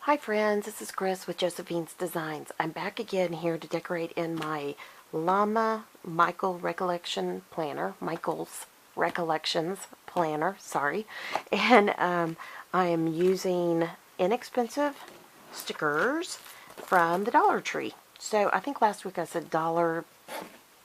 Hi friends, this is Chris with Josephine's Designs. I'm back again here to decorate in my Llama Michael's Recollections Planner, sorry. And I am using inexpensive stickers from the Dollar Tree. So I think last week I said Dollar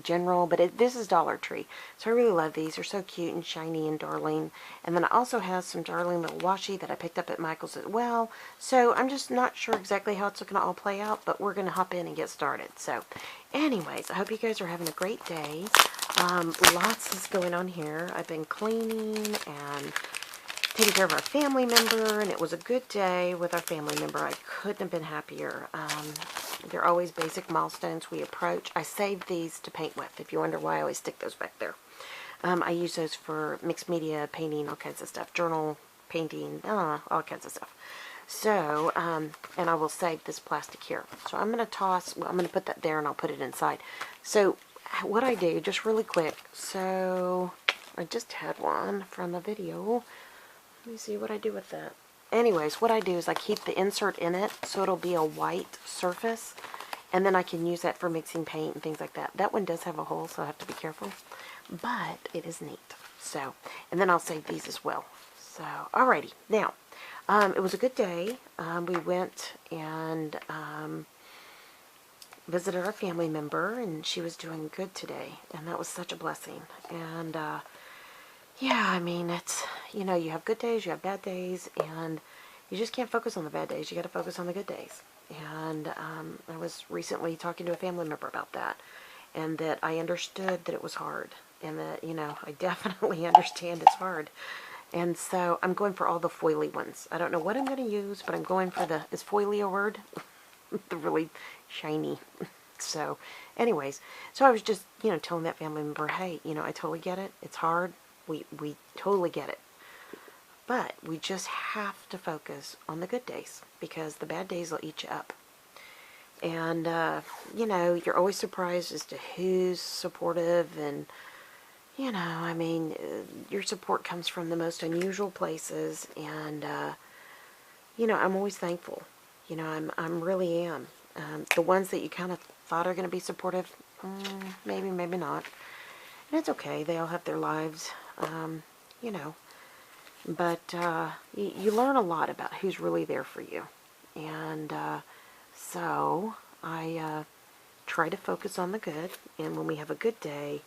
General, but this is Dollar Tree. So I really love these. They're so cute and shiny and darling. And then I also have some darling little washi that I picked up at Michael's as well. So I'm just not sure exactly how it's going to all play out, but we're going to hop in and get started. So anyways, I hope you guys are having a great day. Lots is going on here. I've been cleaning and taking care of our family member, and it was a good day with our family member. I couldn't have been happier. They're always basic milestones we approach. I saved these to paint with, if you wonder why I always stick those back there. I use those for mixed media painting, all kinds of stuff, journal painting, all kinds of stuff. So, and I will save this plastic here. So I'm going to I'm going to put that there and I'll put it inside. So what I do, just really quick, so I just had one from the video. Let me see what I do with that. Anyways, what I do is I keep the insert in it so it'll be a white surface, and then I can use that for mixing paint and things like that. That one does have a hole, so I have to be careful, but it is neat. So, and then I'll save these as well. So, alrighty. Now, it was a good day. We went and visited our family member, and she was doing good today, and that was such a blessing. And yeah, I mean, it's, you know, you have good days, you have bad days, and you just can't focus on the bad days. You got to focus on the good days. And I was recently talking to a family member about that, and that I understood that it was hard, and that, you know, I definitely understand it's hard. And so I'm going for all the foily ones. I don't know what I'm going to use, but I'm going for the, is foily a word? The really shiny. So anyways, so I was just, you know, telling that family member, hey, you know, I totally get it. It's hard. We totally get it. But we just have to focus on the good days, because the bad days will eat you up. And, you know, you're always surprised as to who's supportive, and, you know, I mean, your support comes from the most unusual places, and, you know, I'm always thankful. You know, I'm really am. The ones that you kind of thought are going to be supportive, maybe, maybe not. And it's okay. They all have their lives, you know. But you learn a lot about who's really there for you. And so I try to focus on the good. And when we have a good day,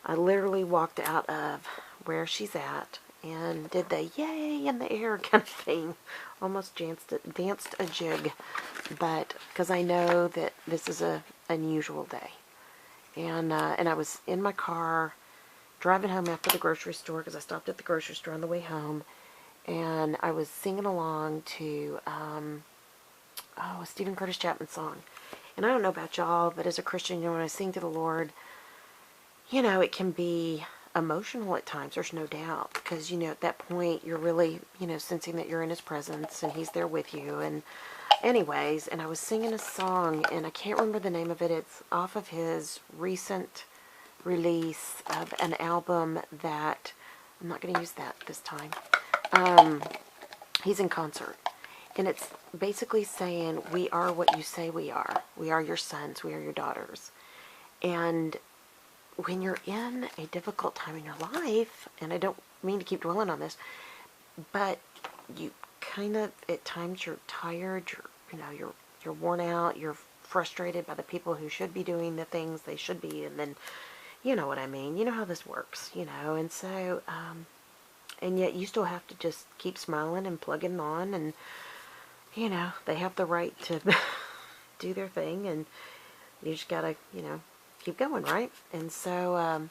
I literally walked out of where she's at and did the yay in the air kind of thing. Almost danced a jig. But because I know that this is a unusual day. And I was in my car driving home after the grocery store, because I stopped at the grocery store on the way home, and I was singing along to a Stephen Curtis Chapman song. And I don't know about y'all, but as a Christian, you know, when I sing to the Lord, you know, it can be emotional at times, there's no doubt, because, you know, at that point, you're really, you know, sensing that you're in His presence, and He's there with you. And anyways, and I was singing a song, and I can't remember the name of it. It's off of his recent release of an album that, I'm not going to use that this time. He's in concert. And it's basically saying, we are what you say we are. We are your sons. We are your daughters. And when you're in a difficult time in your life, and I don't mean to keep dwelling on this, but you kind of, at times you're tired, you're worn out, you're frustrated by the people who should be doing the things they should be, and then, you know what I mean, you know how this works, you know, and so, and yet you still have to just keep smiling and plugging on, and, you know, they have the right to do their thing, and you just gotta, you know, keep going, right? And so,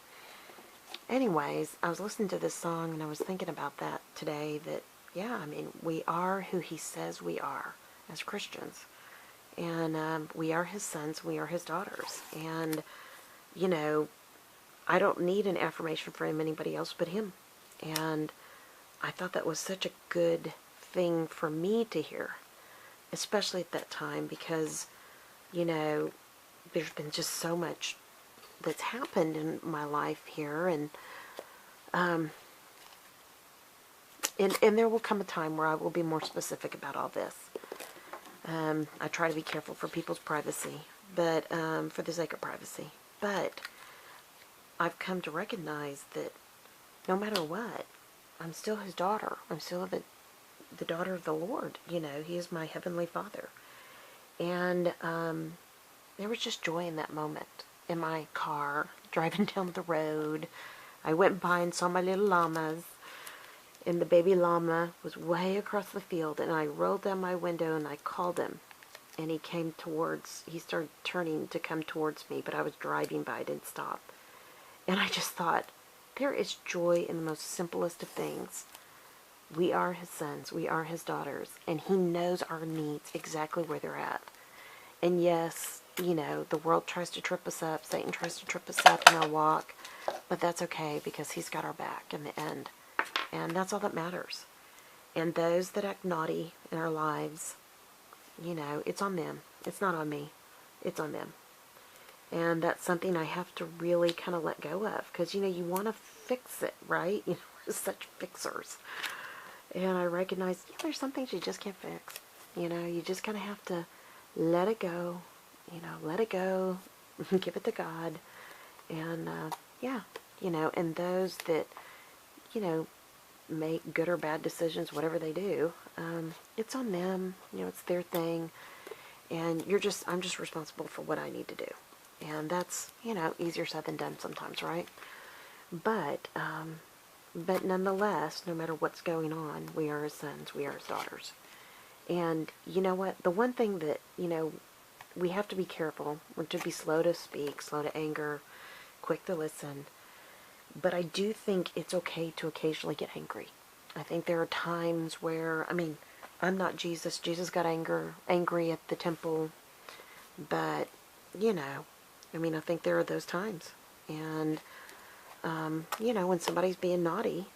anyways, I was listening to this song, and I was thinking about that today, that, yeah, I mean, we are who He says we are as Christians, and we are His sons, we are His daughters, and, you know, I don't need an affirmation from anybody else but Him. And I thought that was such a good thing for me to hear, especially at that time, because, you know, there's been just so much that's happened in my life here, and there will come a time where I will be more specific about all this. I try to be careful for people's privacy, but for the sake of privacy. But I've come to recognize that no matter what, I'm still his daughter. I'm still the daughter of the Lord. You know, he is my heavenly Father. And there was just joy in that moment. In my car, driving down the road, I went by and saw my little llamas, and the baby llama was way across the field, and I rolled down my window and I called him, and he started turning to come towards me, but I was driving by, I didn't stop. And I just thought, there is joy in the most simplest of things. We are his sons, we are his daughters, and he knows our needs exactly where they're at. And yes, you know, the world tries to trip us up, Satan tries to trip us up in our walk, but that's okay because he's got our back in the end. And that's all that matters. And those that act naughty in our lives, you know, it's on them. It's not on me. It's on them. And that's something I have to really kind of let go of. Because, you know, you want to fix it, right? You know, we're such fixers. And I recognize, yeah, there's some things you just can't fix. You know, you just kind of have to let it go. You know, let it go. Give it to God. And, yeah, you know, and those that, you know, make good or bad decisions, whatever they do, it's on them. You know, it's their thing. And I'm just responsible for what I need to do. And that's, you know, easier said than done sometimes, right? But nonetheless, no matter what's going on, we are his sons, we are his daughters. And you know what? The one thing that, you know, we have to be careful. We're to be slow to speak, slow to anger, quick to listen. But I do think it's okay to occasionally get angry. I think there are times where, I mean, I'm not Jesus. Jesus got angry at the temple. But, you know, I mean, I think there are those times. And, you know, when somebody's being naughty,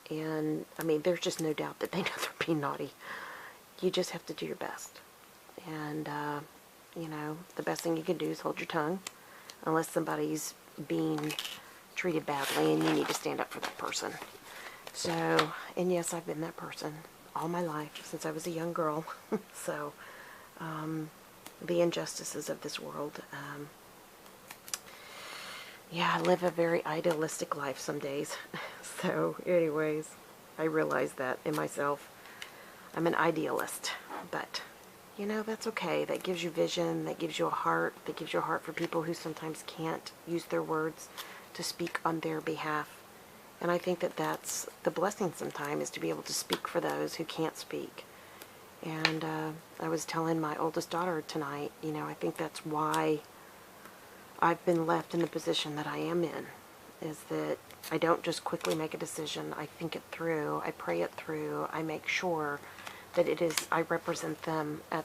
and, I mean, there's just no doubt that they know they're being naughty. You just have to do your best. And, you know, the best thing you can do is hold your tongue, unless somebody's being treated badly and you need to stand up for that person. So, and yes, I've been that person all my life since I was a young girl. So, the injustices of this world, yeah, I live a very idealistic life some days. So, anyways, I realize that in myself. I'm an idealist, but, you know, that's okay. That gives you vision, that gives you a heart, that gives you a heart for people who sometimes can't use their words to speak on their behalf. And I think that that's the blessing sometimes, is to be able to speak for those who can't speak. And I was telling my oldest daughter tonight, you know, I think that's why I've been left in the position that I am in, is that I don't just quickly make a decision. I think it through, I pray it through, I make sure that I represent them I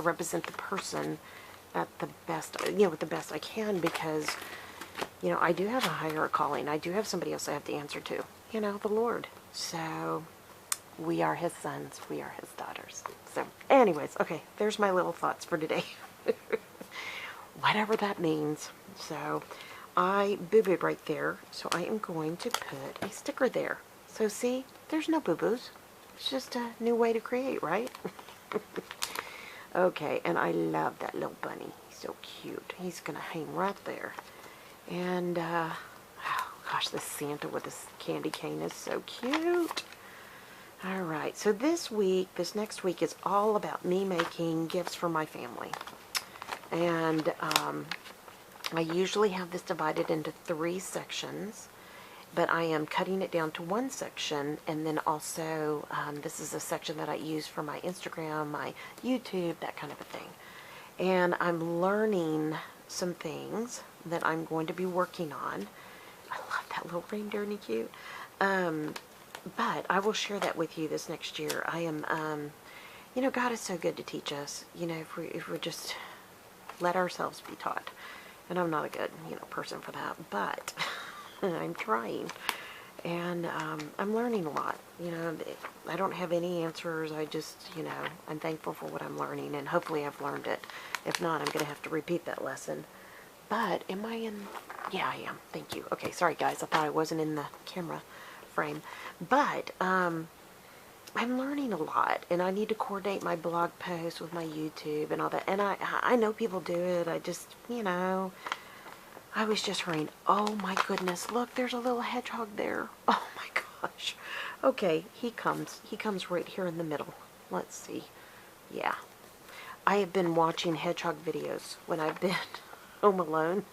represent the person at the best, you know, with the best I can, because, you know, I do have a higher calling. I do have somebody else I have to answer to, you know, the Lord. So, we are his sons, we are his daughters. So, anyways, okay, there's my little thoughts for today. Whatever that means. So, I boo-booed right there, so I am going to put a sticker there. So, see, there's no boo-boos. It's just a new way to create, right? Okay, and I love that little bunny. He's so cute. He's going to hang right there. And, oh gosh, this Santa with this candy cane is so cute. Alright, so this next week is all about me making gifts for my family. And I usually have this divided into 3 sections, but I am cutting it down to 1 section, and then also this is a section that I use for my Instagram, my YouTube, that kind of a thing. And I'm learning some things that I'm going to be working on. I love that little reindeer, isn't he cute? But I will share that with you this next year. I am, you know, God is so good to teach us, you know, if we just let ourselves be taught. And I'm not a good, you know, person for that, but I'm trying. And I'm learning a lot. You know, I don't have any answers. I just, you know, I'm thankful for what I'm learning, and hopefully I've learned it. If not, I'm going to have to repeat that lesson. But am I in? Yeah, I am. Thank you. Okay, sorry guys. I thought I wasn't in the camera frame. But I'm learning a lot, and I need to coordinate my blog posts with my YouTube and all that. And I know people do it. I just, I was just reading. Oh my goodness! Look, there's a little hedgehog there. Oh my gosh. Okay, he comes. He comes right here in the middle. Let's see. Yeah, I have been watching hedgehog videos when I've been home alone,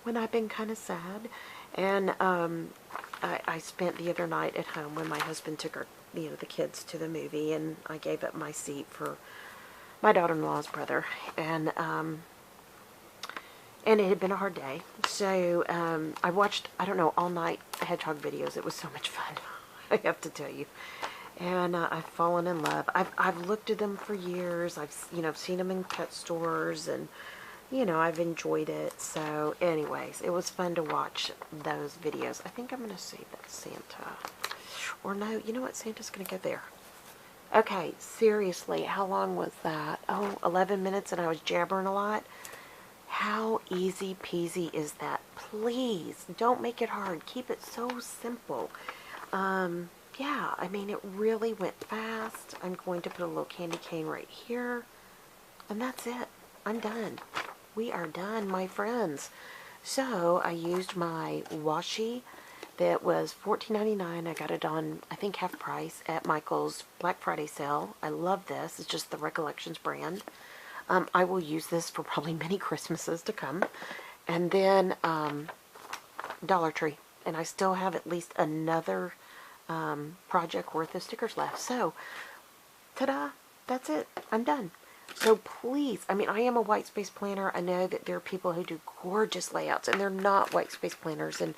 when I've been kind of sad, and I spent the other night at home when my husband took the kids to the movie, and I gave up my seat for my daughter-in-law's brother, and it had been a hard day. So I watched, I don't know, all night hedgehog videos. It was so much fun, I have to tell you. And I've fallen in love. I've looked at them for years. I've seen them in pet stores, and I've enjoyed it. So anyways, it was fun to watch those videos. I think I'm going to save that Santa. Or no, you know what? Santa's going to go there. Okay, seriously, how long was that? Oh, 11 minutes, and I was jabbering a lot. How easy peasy is that? Please, don't make it hard. Keep it so simple. Yeah, I mean, it really went fast. I'm going to put a little candy cane right here. And that's it. I'm done. We are done, my friends. So, I used my washi that was $14.99. I got it on, I think, half price at Michael's Black Friday sale. I love this. It's just the Recollections brand. I will use this for probably many Christmases to come. And then Dollar Tree. And I still have at least another project worth of stickers left. So, ta-da, that's it. I'm done. So please, I mean, I am a white space planner. I know that there are people who do gorgeous layouts, and they're not white space planners, and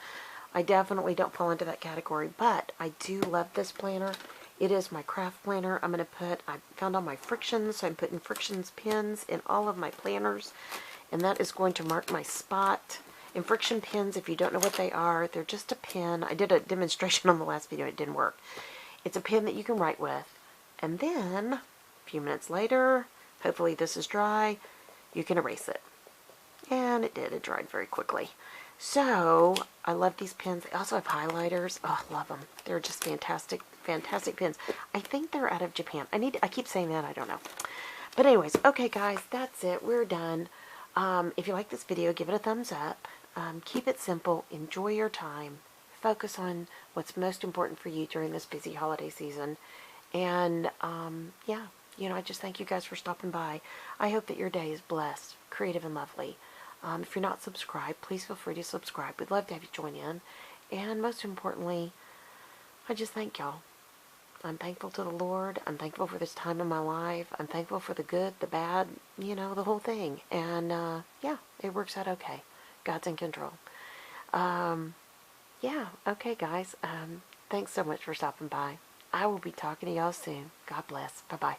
I definitely don't fall into that category, but I do love this planner. It is my craft planner. I found all my frictions, so I'm putting frictions pins in all of my planners, and that is going to mark my spot. And friction pins, if you don't know what they are, they're just a pin. I did a demonstration on the last video. It didn't work. It's a pin that you can write with. And then, a few minutes later, hopefully this is dry, you can erase it. And it did. It dried very quickly. So, I love these pins. They also have highlighters. Oh, love them. They're just fantastic, fantastic pins. I think they're out of Japan. I keep saying that. I don't know. But anyways, okay, guys, that's it. We're done. If you like this video, give it a thumbs up. Keep it simple. Enjoy your time. Focus on what's most important for you during this busy holiday season. And, yeah, I just thank you guys for stopping by. I hope that your day is blessed, creative, and lovely. If you're not subscribed, please feel free to subscribe. We'd love to have you join in. And most importantly, I just thank y'all. I'm thankful to the Lord. I'm thankful for this time in my life. I'm thankful for the good, the bad, the whole thing. And, yeah, it works out okay. God's in control. Yeah, okay, guys. Thanks so much for stopping by. I will be talking to y'all soon. God bless. Bye-bye.